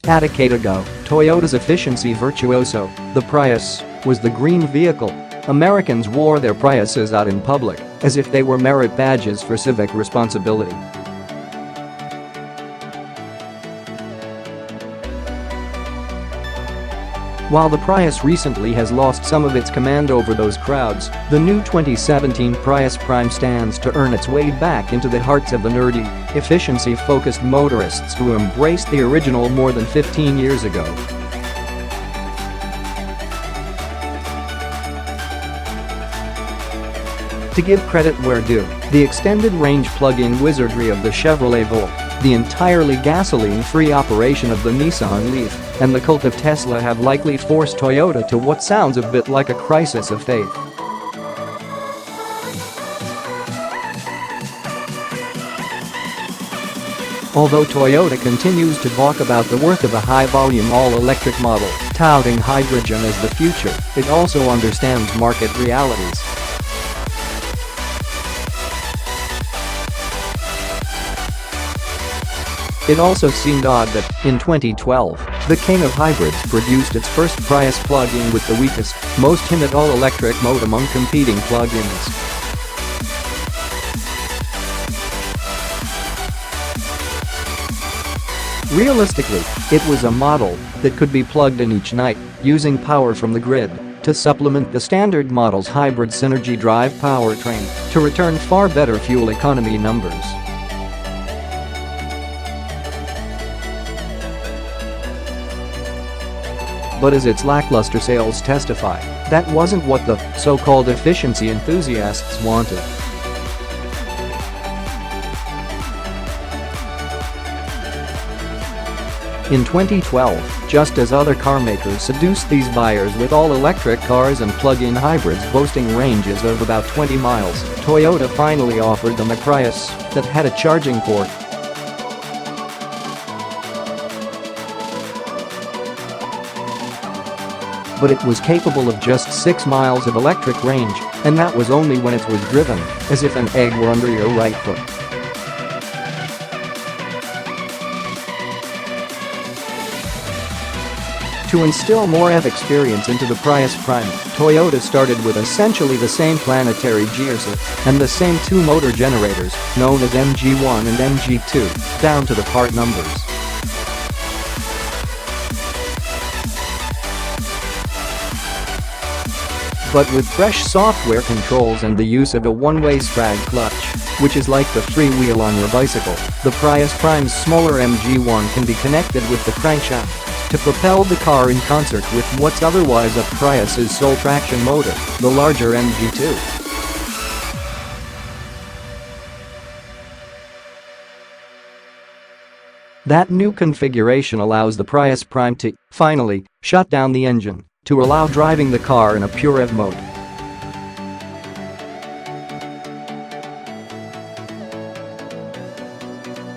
A decade ago, Toyota's efficiency virtuoso, the Prius, was the green vehicle. Americans wore their Priuses out in public as if they were merit badges for civic responsibility. While the Prius recently has lost some of its command over those crowds, the new 2017 Prius Prime stands to earn its way back into the hearts of the nerdy, efficiency-focused motorists who embraced the original more than 15 years ago. To give credit where due, the extended-range plug-in wizardry of the Chevrolet Volt, the entirely gasoline-free operation of the Nissan Leaf, and the cult of Tesla have likely forced Toyota to what sounds a bit like a crisis of faith. Although Toyota continues to talk about the worth of a high-volume all-electric model, touting hydrogen as the future, it also understands market realities. It also seemed odd that, in 2012, the king of hybrids produced its first Prius plug-in with the weakest, most timid all-electric mode among competing plug-ins. Realistically, it was a model that could be plugged in each night, using power from the grid to supplement the standard model's hybrid synergy drive powertrain to return far better fuel economy numbers. But as its lackluster sales testify, that wasn't what the so-called efficiency enthusiasts wanted. In 2012, just as other carmakers seduced these buyers with all-electric cars and plug-in hybrids boasting ranges of about 20 miles, Toyota finally offered them a Prius that had a charging port. But it was capable of just 6 miles of electric range, and that was only when it was driven, as if an egg were under your right foot. To instill more EV experience into the Prius Prime, Toyota started with essentially the same planetary gearset and the same two motor generators, known as MG1 and MG2, down to the part numbers. But with fresh software controls and the use of a one-way sprag clutch, which is like the freewheel on your bicycle, the Prius Prime's smaller MG1 can be connected with the crankshaft to propel the car in concert with what's otherwise a Prius's sole traction motor, the larger MG2. That new configuration allows the Prius Prime to, finally, shut down the engine to allow driving the car in a pure EV mode.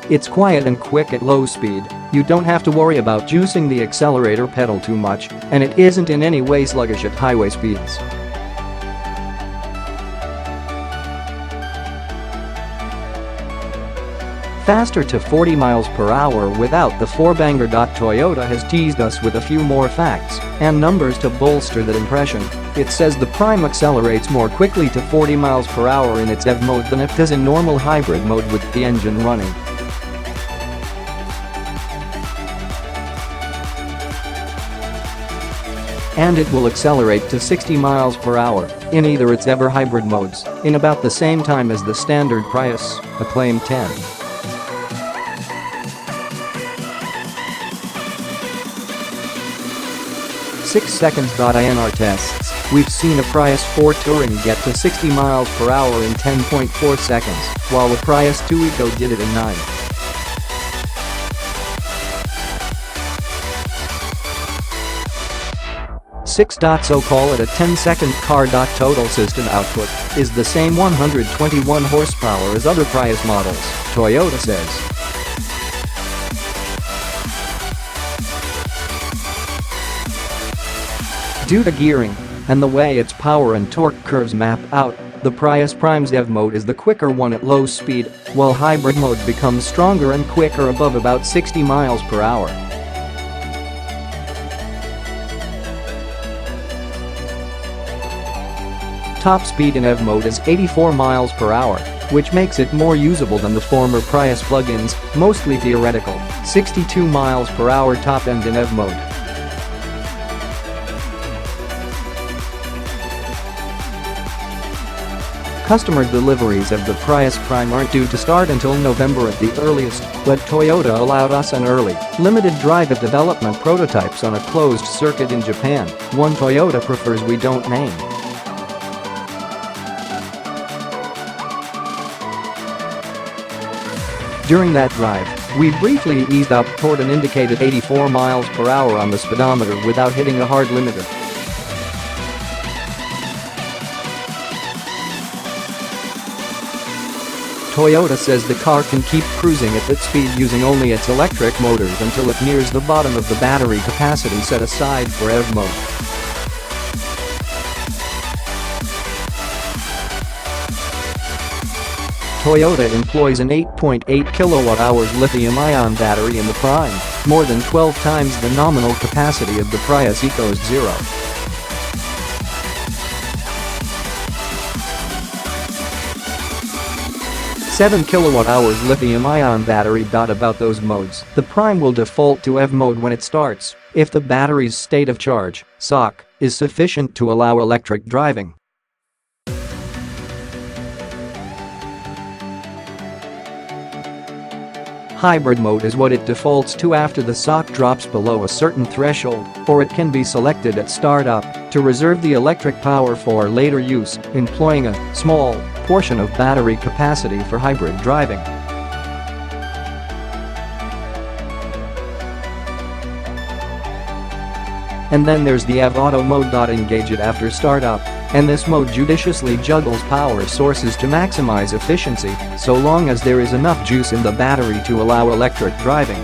It's quiet and quick at low speed, you don't have to worry about juicing the accelerator pedal too much, and it isn't in any way sluggish at highway speeds. Faster to 40 miles per hour without the four-banger. Toyota has teased us with a few more facts and numbers to bolster that impression. It says the Prime accelerates more quickly to 40 miles per hour in its EV mode than it does in normal hybrid mode with the engine running. And it will accelerate to 60 miles per hour in either its EV or hybrid modes in about the same time as the standard Prius, a claim 10. 6 seconds. In our tests, we've seen a Prius 4 Touring get to 60 miles per hour in 10.4 seconds, while the Prius 2 Eco did it in 9. So call it a 10-second car. Total system output is the same 121 horsepower as other Prius models, Toyota says. Due to gearing and the way its power and torque curves map out, the Prius Prime's EV mode is the quicker one at low speed, while hybrid mode becomes stronger and quicker above about 60 miles per hour. Top speed in EV mode is 84 miles per hour, which makes it more usable than the former Prius plug-ins, mostly theoretical. 62 miles per hour top end in EV mode. Customer deliveries of the Prius Prime aren't due to start until November at the earliest, but Toyota allowed us an early, limited drive of development prototypes on a closed circuit in Japan, one Toyota prefers we don't name. During that drive, we briefly eased up toward an indicated 84 miles per hour on the speedometer without hitting a hard limiter. Toyota says the car can keep cruising at that speed using only its electric motors until it nears the bottom of the battery capacity set aside for EV mode. Toyota employs an 8.8 kilowatt-hours lithium-ion battery in the Prime, more than 12 times the nominal capacity of the Prius EcoBoost Zero. "7 kilowatt-hours lithium-ion battery. About those modes, the Prime will default to EV mode when it starts, if the battery's state of charge, SOC, is sufficient to allow electric driving. Hybrid mode is what it defaults to after the SOC drops below a certain threshold, or it can be selected at startup to reserve the electric power for later use, employing a small portion of battery capacity for hybrid driving. And then there's the EV Auto mode. Engage it after startup, and this mode judiciously juggles power sources to maximize efficiency, so long as there is enough juice in the battery to allow electric driving.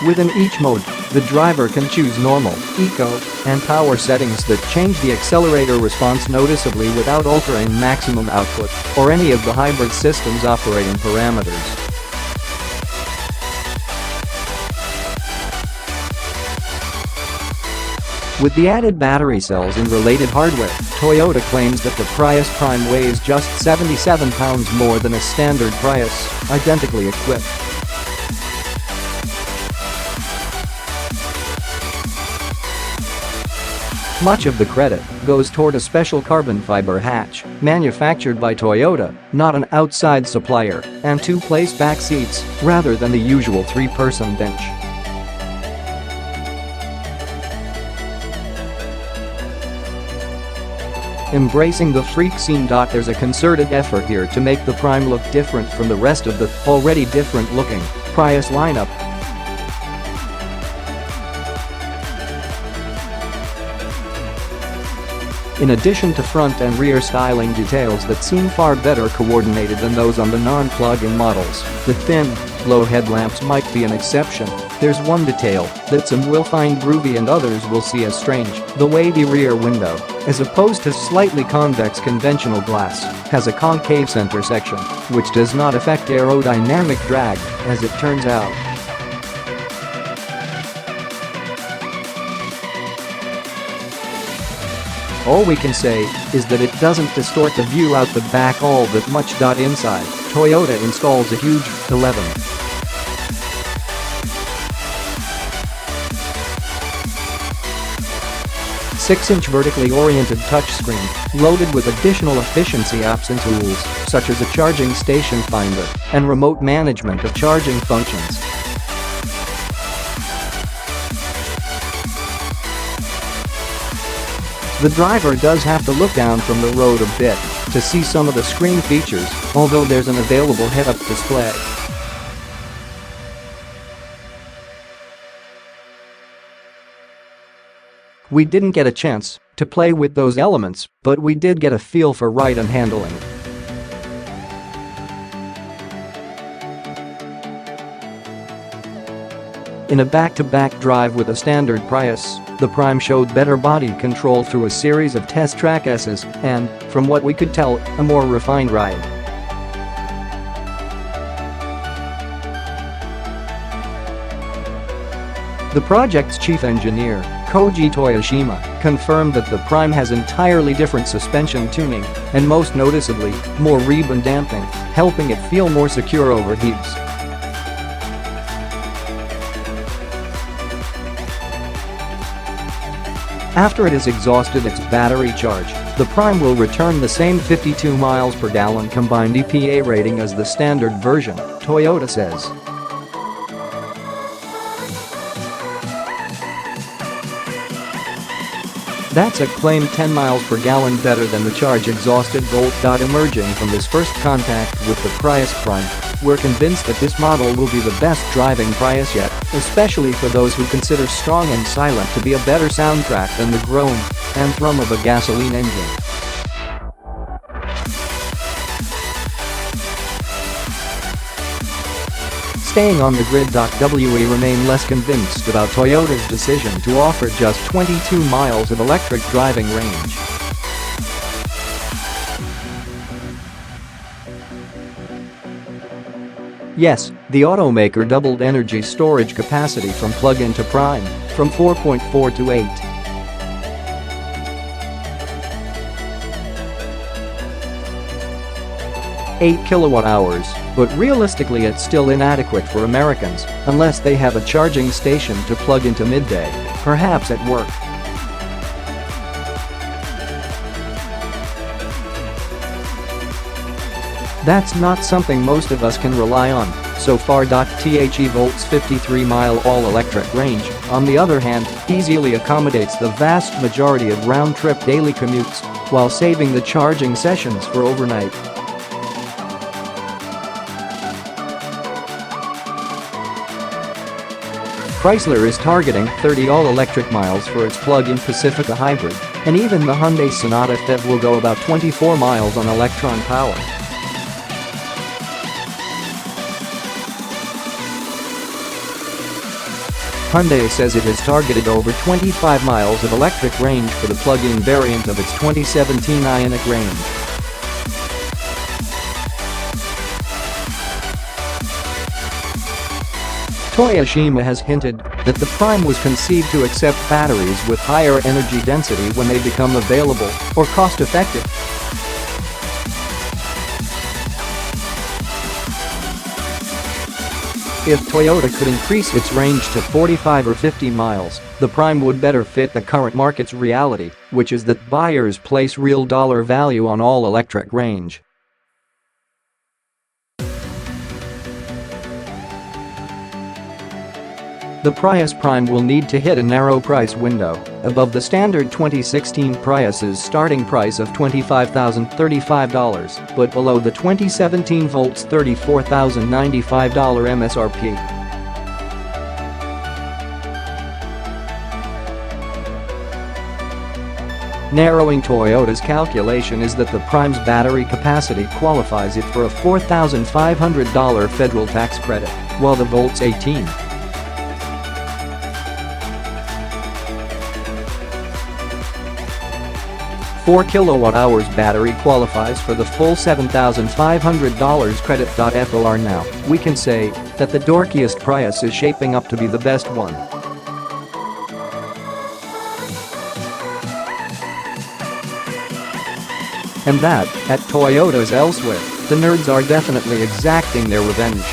Within each mode, the driver can choose normal, eco, and power settings that change the accelerator response noticeably without altering maximum output or any of the hybrid system's operating parameters. With the added battery cells and related hardware, Toyota claims that the Prius Prime weighs just 77 pounds more than a standard Prius, identically equipped. Much of the credit goes toward a special carbon fiber hatch, manufactured by Toyota, not an outside supplier, and two-place back seats, rather than the usual three-person bench. Embracing the freak scene. There's a concerted effort here to make the Prime look different from the rest of the already different-looking Prius lineup. In addition to front and rear styling details that seem far better coordinated than those on the non-plug-in models, the thin, low headlamps might be an exception. There's one detail that some will find groovy and others will see as strange: the wavy rear window, as opposed to slightly convex conventional glass, has a concave center section, which does not affect aerodynamic drag, as it turns out. All we can say is that it doesn't distort the view out the back all that much. Inside, Toyota installs a huge 11. "6-inch vertically oriented touchscreen, loaded with additional efficiency apps and tools, such as a charging station finder and remote management of charging functions." The driver does have to look down from the road a bit to see some of the screen features, although there's an available head-up display. We didn't get a chance to play with those elements, but we did get a feel for ride and handling. In a back-to-back drive with a standard Prius, the Prime showed better body control through a series of test track S's and, from what we could tell, a more refined ride. The project's chief engineer, Koji Toyoshima, confirmed that the Prime has entirely different suspension tuning and, most noticeably, more rebound damping, helping it feel more secure over heaves. After it has exhausted its battery charge, the Prime will return the same 52 miles per gallon combined EPA rating as the standard version, Toyota says. That's a claimed 10 miles per gallon better than the charge-exhausted Volt. Emerging from this first contact with the Prius Prime, we're convinced that this model will be the best driving Prius yet, especially for those who consider Strong and Silent to be a better soundtrack than the groan and thrum of a gasoline engine. Staying on the grid. We remain less convinced about Toyota's decision to offer just 22 miles of electric driving range. Yes, the automaker doubled energy storage capacity from plug-in to Prime, from 4.4 to 8. $8 kilowatt-hours, but realistically it's still inadequate for Americans unless they have a charging station to plug into midday, perhaps at work. That's not something most of us can rely on so far. The Volt's 53-mile all-electric range, on the other hand, easily accommodates the vast majority of round-trip daily commutes while saving the charging sessions for overnight. Chrysler is targeting 30 all-electric miles for its plug-in Pacifica hybrid, and even the Hyundai Sonata PHEV will go about 24 miles on electron power. Hyundai says it has targeted over 25 miles of electric range for the plug-in variant of its 2017 Ioniq range. Toyoshima has hinted that the Prime was conceived to accept batteries with higher energy density when they become available or cost-effective. If Toyota could increase its range to 45 or 50 miles, the Prime would better fit the current market's reality, which is that buyers place real dollar value on all-electric range. The Prius Prime will need to hit a narrow price window, above the standard 2016 Prius's starting price of $25,035, but below the 2017 Volt's $34,095 MSRP. Narrowing Toyota's calculation is that the Prime's battery capacity qualifies it for a $4,500 federal tax credit, while the Volt's 18. 4 kilowatt-hours battery qualifies for the full $7,500 credit. For now, we can say that the dorkiest Prius is shaping up to be the best one. And that, at Toyota's elsewhere, the nerds are definitely exacting their revenge.